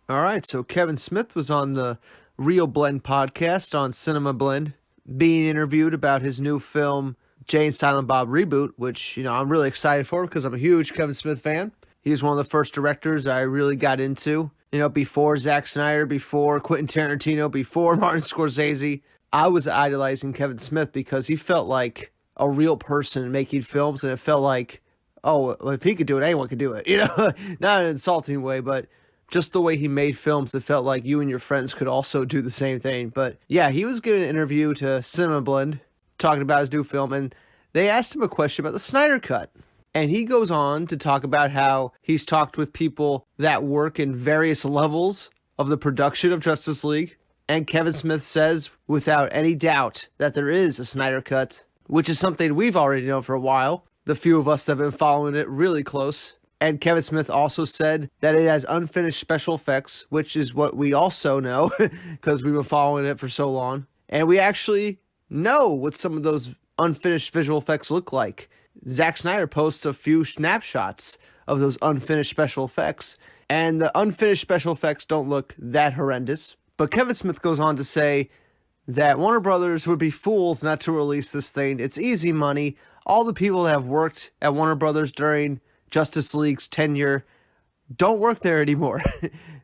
All right, so Kevin Smith was on the ReelBlend podcast on Cinemablend, being interviewed about his new film, Jay and Silent Bob Reboot, which, I'm really excited for because I'm a huge Kevin Smith fan. He was one of the first directors I really got into, before Zack Snyder, before Quentin Tarantino, before Martin Scorsese. I was idolizing Kevin Smith because he felt like a real person making films, and it felt like, oh, if he could do it, anyone could do it. Not in an insulting way, but just the way he made films, it felt like you and your friends could also do the same thing. But yeah, he was giving an interview to Cinemablend, talking about his new film, and they asked him a question about the Snyder Cut. And he goes on to talk about how he's talked with people that work in various levels of the production of Justice League. And Kevin Smith says, without any doubt, that there is a Snyder Cut, which is something we've already known for a while, the few of us that have been following it really close. And Kevin Smith also said that it has unfinished special effects, which is what we also know because we've been following it for so long. And we actually know what some of those unfinished visual effects look like. Zack Snyder posts a few snapshots of those unfinished special effects, and the unfinished special effects don't look that horrendous. But Kevin Smith goes on to say that Warner Brothers would be fools not to release this thing. It's easy money. All the people that have worked at Warner Brothers during Justice League's tenure don't work there anymore.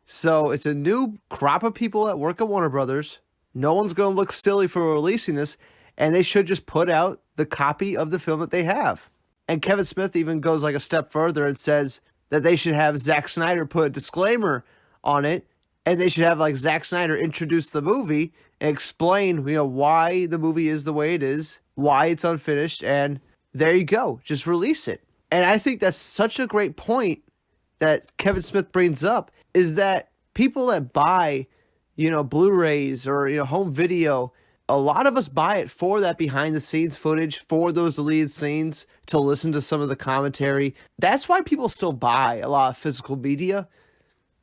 So it's a new crop of people that work at Warner Brothers. No one's going to look silly for releasing this, and they should just put out the copy of the film that they have. And Kevin Smith even goes like a step further and says that they should have Zack Snyder put a disclaimer on it, and they should have like Zack Snyder introduce the movie and explain, why the movie is the way it is, why it's unfinished, and there you go, just release it. And I think that's such a great point that Kevin Smith brings up, is that people that buy, Blu-rays or, home video, a lot of us buy it for that behind the scenes footage, for those deleted scenes, to listen to some of the commentary. That's why people still buy a lot of physical media.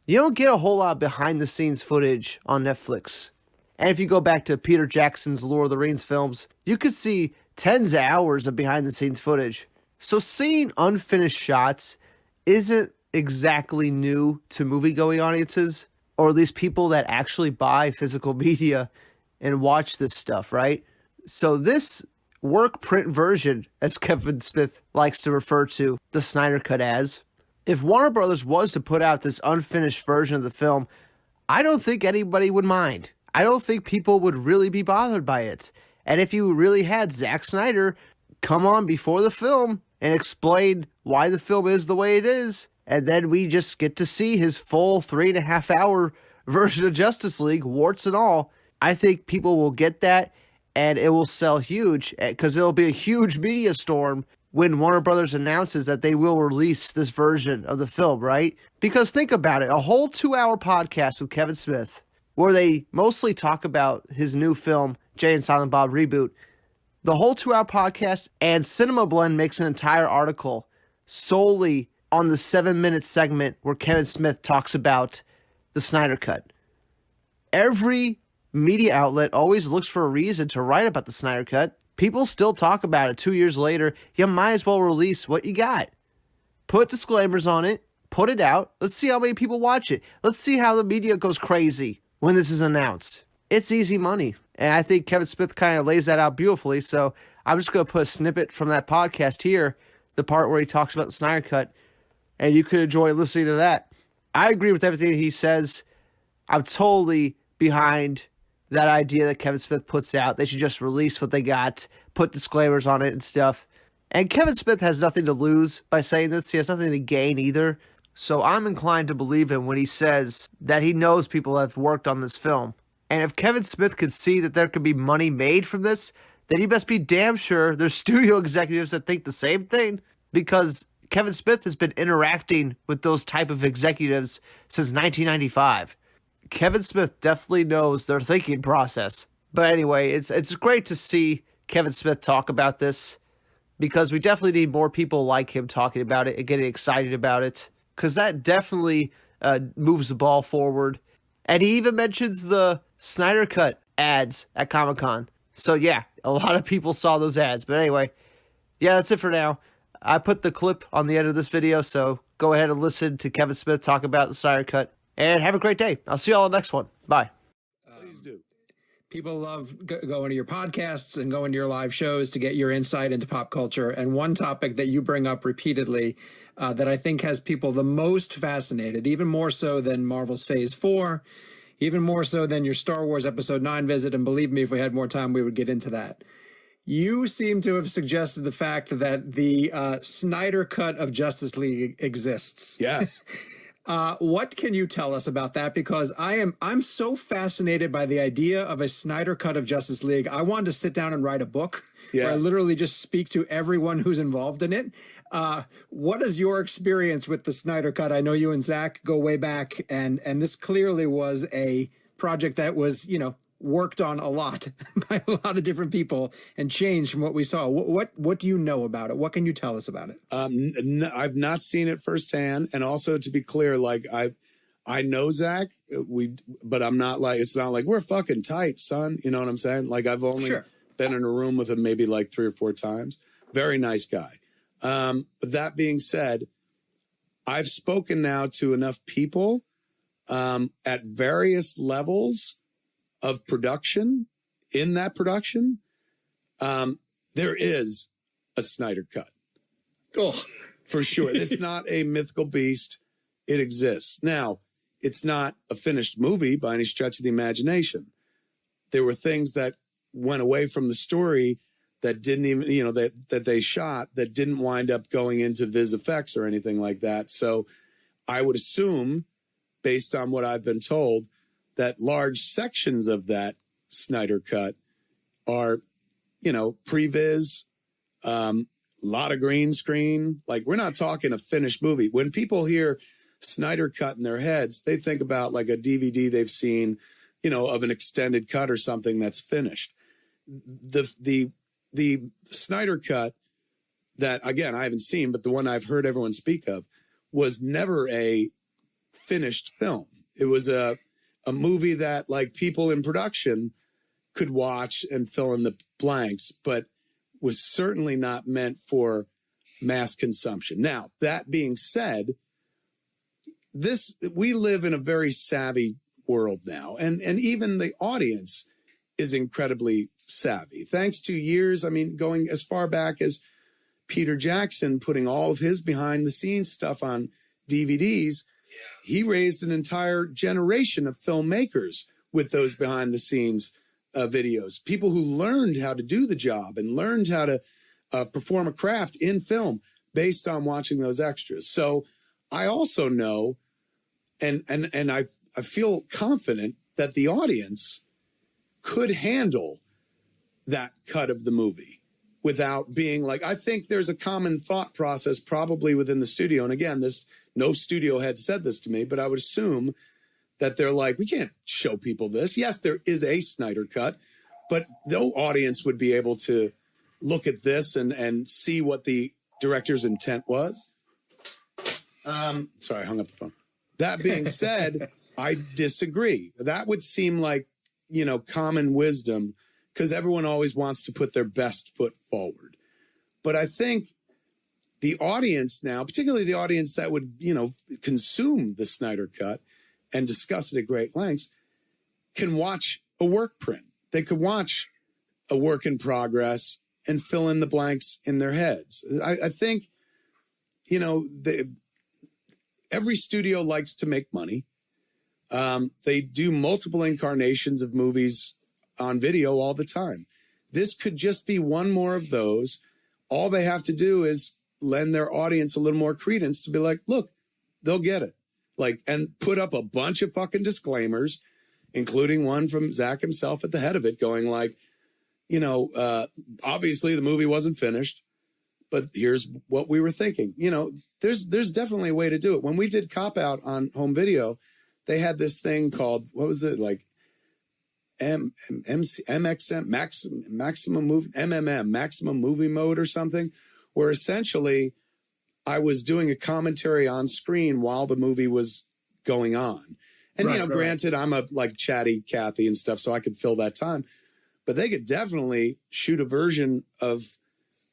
You don't get a whole lot of behind the scenes footage on Netflix. And if you go back to Peter Jackson's Lord of the Rings films, you could see tens of hours of behind the scenes footage. So seeing unfinished shots isn't exactly new to movie-going audiences, or at least people that actually buy physical media and watch this stuff, right? So this work print version, as Kevin Smith likes to refer to the Snyder Cut as, if Warner Brothers was to put out this unfinished version of the film, I don't think anybody would mind. I don't think people would really be bothered by it. And if you really had Zack Snyder come on before the film and explain why the film is the way it is, and then we just get to see his full 3.5 hour version of Justice League, warts and all, I think people will get that, and it will sell huge, because it'll be a huge media storm when Warner Brothers announces that they will release this version of the film, right? Because think about it, a whole 2-hour podcast with Kevin Smith, where they mostly talk about his new film, Jay and Silent Bob Reboot. The whole 2-hour podcast, and Cinemablend makes an entire article solely on the 7-minute segment where Kevin Smith talks about the Snyder Cut. Every media outlet always looks for a reason to write about the Snyder Cut. People still talk about it 2 years later. You might as well release what you got. Put disclaimers on it. Put it out. Let's see how many people watch it. Let's see how the media goes crazy when this is announced. It's easy money. And I think Kevin Smith kind of lays that out beautifully. So I'm just going to put a snippet from that podcast here, the part where he talks about the Snyder Cut, and you could enjoy listening to that. I agree with everything he says. I'm totally behind that idea that Kevin Smith puts out. They should just release what they got, put disclaimers on it and stuff. And Kevin Smith has nothing to lose by saying this. He has nothing to gain either. So I'm inclined to believe him when he says that he knows people have worked on this film. And if Kevin Smith could see that there could be money made from this, then he must be damn sure there's studio executives that think the same thing, because Kevin Smith has been interacting with those type of executives since 1995. Kevin Smith definitely knows their thinking process. But anyway, it's great to see Kevin Smith talk about this, because we definitely need more people like him talking about it and getting excited about it, because that definitely moves the ball forward. And he even mentions the Snyder Cut ads at Comic-Con. So yeah, a lot of people saw those ads. But anyway, yeah, that's it for now. I put the clip on the end of this video, so go ahead and listen to Kevin Smith talk about the Snyder Cut. And have a great day. I'll see you all on the next one. Bye. Please do. People love going to your podcasts and going to your live shows to get your insight into pop culture. And one topic that you bring up repeatedly that I think has people the most fascinated, even more so than Marvel's Phase 4, even more so than your Star Wars Episode 9 visit. And believe me, if we had more time, we would get into that. You seem to have suggested the fact that the Snyder cut of Justice League exists. Yes. What can you tell us about that? Because I'm so fascinated by the idea of a Snyder cut of Justice League. I wanted to sit down and write a book where I literally just speak to everyone who's involved in it. What is your experience with the Snyder cut? I know you and Zack go way back, and this clearly was a project that was, worked on a lot by a lot of different people and changed from what we saw. What do you know about it? What can you tell us about it? I've not seen it firsthand. And also, to be clear, like I know Zack, but I'm not like, it's not like we're fucking tight, son. You know what I'm saying? Like I've only been in a room with him maybe like 3 or 4 times. Very nice guy. But that being said, I've spoken now to enough people at various levels of production. In that production, there is a Snyder cut. Oh, for sure. It's not a mythical beast. It exists. Now, it's not a finished movie by any stretch of the imagination. There were things that went away from the story that didn't even, that they shot that didn't wind up going into Viz effects or anything like that. So I would assume, based on what I've been told, that large sections of that Snyder cut are, pre-viz, lot of green screen. Like, we're not talking a finished movie. When people hear Snyder cut in their heads, they think about like a DVD they've seen, of an extended cut or something that's finished. The Snyder cut that, again, I haven't seen, but the one I've heard everyone speak of was never a finished film. It was a movie that like people in production could watch and fill in the blanks, but was certainly not meant for mass consumption. Now, that being said, we live in a very savvy world now, and even the audience is incredibly savvy. Thanks to years, going as far back as Peter Jackson putting all of his behind the scenes stuff on DVDs. He raised an entire generation of filmmakers with those behind the scenes videos, people who learned how to do the job and learned how to perform a craft in film based on watching those extras. So I also know, and I feel confident that the audience could handle that cut of the movie without being like, I think there's a common thought process probably within the studio. And again, no studio had said this to me, but I would assume that they're like, we can't show people this. Yes, there is a Snyder cut, but no audience would be able to look at this and see what the director's intent was. Sorry, I hung up the phone. That being said, I disagree. That would seem like, common wisdom, because everyone always wants to put their best foot forward. But I think the audience now, particularly the audience that would, consume the Snyder cut and discuss it at great lengths, can watch a work print. They could watch a work in progress and fill in the blanks in their heads. I think, every studio likes to make money. They do multiple incarnations of movies on video all the time. This could just be one more of those. All they have to do is lend their audience a little more credence to be like, look, they'll get it. And put up a bunch of fucking disclaimers, including one from Zack himself at the head of it, going like, obviously the movie wasn't finished, but here's what we were thinking. There's definitely a way to do it. When we did Cop Out on home video, they had this thing called, what was it, like MXM, maximum movie, MMM, maximum movie mode or something, where essentially I was doing a commentary on screen while the movie was going on. And, granted, I'm a like chatty Kathy and stuff, so I could fill that time. But they could definitely shoot a version of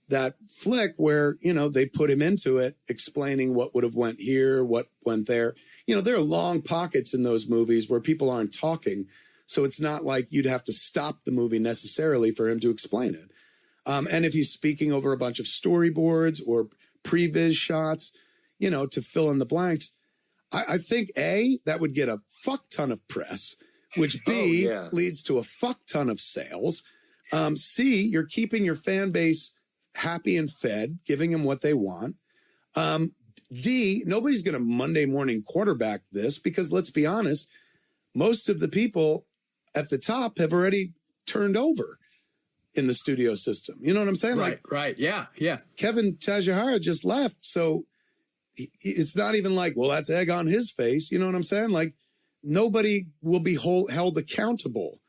that flick where, they put him into it, explaining what would have went here, what went there. there are long pockets in those movies where people aren't talking. So it's not like you'd have to stop the movie necessarily for him to explain it. And if he's speaking over a bunch of storyboards or previs shots, to fill in the blanks, I think that would get a fuck ton of press, which B leads to a fuck ton of sales. C, you're keeping your fan base happy and fed, giving them what they want. D, nobody's going to Monday morning quarterback this because let's be honest, most of the people at the top have already turned over in the studio system. You know what I'm saying? Right. Yeah. Kevin Tajahara just left. So it's not even like, well, that's egg on his face. You know what I'm saying? Like nobody will be held accountable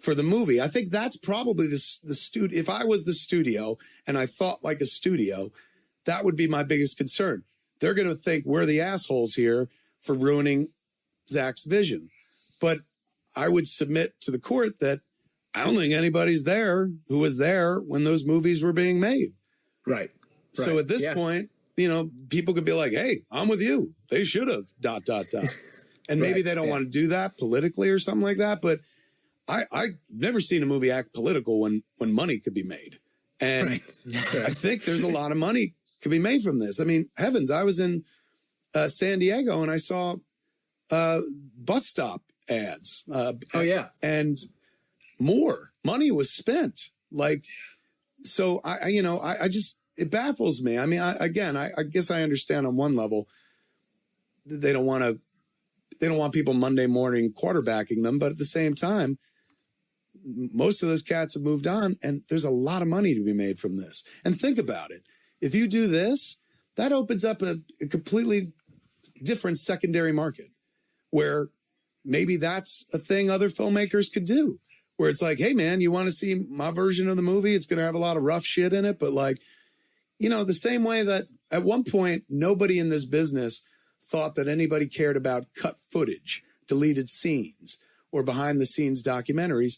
for the movie. I think that's probably the studio. If I was the studio and I thought like a studio, that would be my biggest concern. They're going to think we're the assholes here for ruining Zack's vision. But I would submit to the court that I don't think anybody's there who was there when those movies were being made. Right. So at this point, people could be like, hey, I'm with you. They should have ... And maybe they don't want to do that politically or something like that. But I've never seen a movie act political when money could be made. And I think there's a lot of money could be made from this. I mean, heavens, I was in San Diego and I saw bus stop ads. And more money was spent. So I just, it baffles me. I mean, I guess I understand on one level they don't want people Monday morning quarterbacking them. But at the same time, most of those cats have moved on and there's a lot of money to be made from this. And think about it. If you do this, that opens up a completely different secondary market where maybe that's a thing other filmmakers could do, where it's like, hey, man, you want to see my version of the movie? It's going to have a lot of rough shit in it. But the same way that at one point, nobody in this business thought that anybody cared about cut footage, deleted scenes, or behind the scenes documentaries.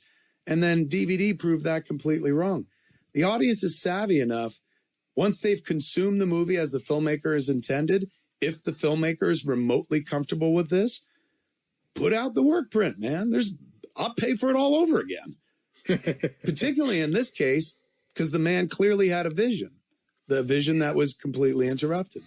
And then DVD proved that completely wrong. The audience is savvy enough. Once they've consumed the movie as the filmmaker is intended, if the filmmaker is remotely comfortable with this, put out the work print, man. I'll pay for it all over again. Particularly in this case, because the man clearly had a vision, the vision that was completely interrupted.